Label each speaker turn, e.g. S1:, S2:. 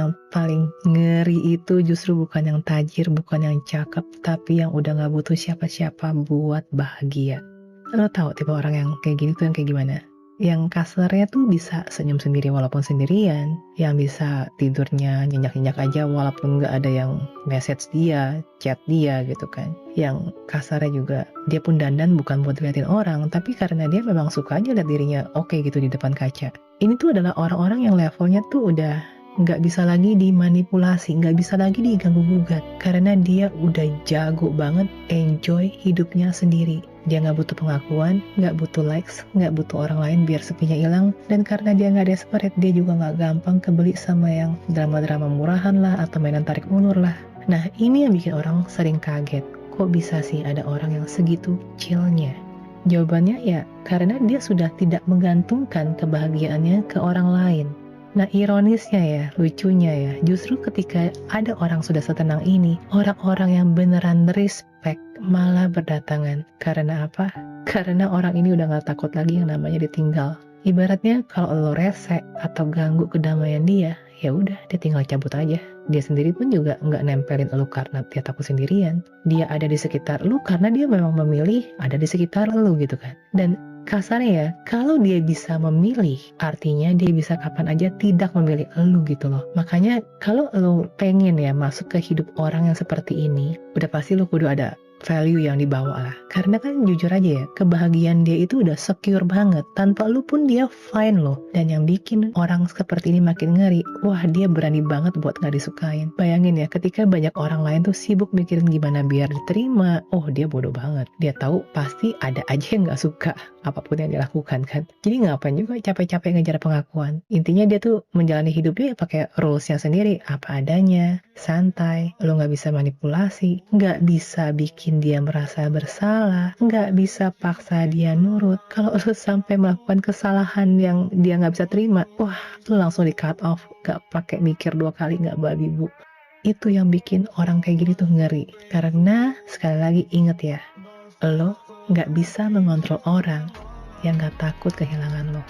S1: yang paling ngeri itu justru bukan yang tajir, bukan yang cakep, tapi yang udah gak butuh siapa-siapa buat bahagia. Lo tahu tipe orang yang kayak gini tuh yang kayak gimana? Yang kasarnya tuh bisa senyum sendiri walaupun sendirian, yang bisa tidurnya nyenyak-nyenyak aja walaupun gak ada yang message dia, chat dia gitu kan. Yang kasarnya juga dia pun dandan bukan buat diliatin orang, tapi karena dia memang suka aja lihat dirinya oke gitu di depan kaca. Ini tuh adalah orang-orang yang levelnya tuh udah nggak bisa lagi dimanipulasi, nggak bisa lagi diganggu-gugat, karena dia udah jago banget enjoy hidupnya sendiri. Dia nggak butuh pengakuan, nggak butuh likes, nggak butuh orang lain biar sepinya hilang. Dan karena dia nggak desperate, dia juga nggak gampang kebeli sama yang drama-drama murahan lah atau mainan tarik ulur lah. Nah, ini yang bikin orang sering kaget. Kok bisa sih ada orang yang segitu chillnya? Jawabannya ya, karena dia sudah tidak menggantungkan kebahagiaannya ke orang lain. Nah, ironisnya ya, lucunya ya, justru ketika ada orang sudah setenang ini, orang-orang yang beneran respect malah berdatangan. Karena apa? Karena orang ini udah gak takut lagi yang namanya ditinggal. Ibaratnya kalau lo rese atau ganggu kedamaian dia, ya udah dia tinggal cabut aja. Dia sendiri pun juga nggak nempelin lo karena dia takut sendirian. Dia ada di sekitar lo karena dia memang memilih ada di sekitar lo gitu kan. Dan kasarnya ya, kalau dia bisa memilih, artinya dia bisa kapan aja tidak memilih elu gitu loh. Makanya kalau lo pengen ya masuk ke hidup orang yang seperti ini, udah pasti lo kudu ada value yang dibawa lah. Karena kan jujur aja ya, kebahagiaan dia itu udah secure banget. Tanpa lu pun dia fine loh. Dan yang bikin orang seperti ini makin ngeri, wah dia berani banget buat gak disukain. Bayangin ya, ketika banyak orang lain tuh sibuk mikirin gimana biar diterima, oh dia bodoh banget. Dia tahu pasti ada aja yang gak suka apapun yang dilakukan kan. Jadi ngapain juga capek-capek ngejar pengakuan. Intinya dia tuh menjalani hidupnya ya pakai rulesnya sendiri, apa adanya, santai, lo gak bisa manipulasi, gak bisa bikin dia merasa bersalah, nggak bisa paksa dia nurut. Kalau lu sampai melakukan kesalahan yang dia nggak bisa terima, wah, lu langsung di cut off, nggak pakai mikir 2 kali, nggak babi bu. Itu yang bikin orang kayak gini tuh ngeri. Karena sekali lagi inget ya, lo nggak bisa mengontrol orang yang nggak takut kehilangan lo.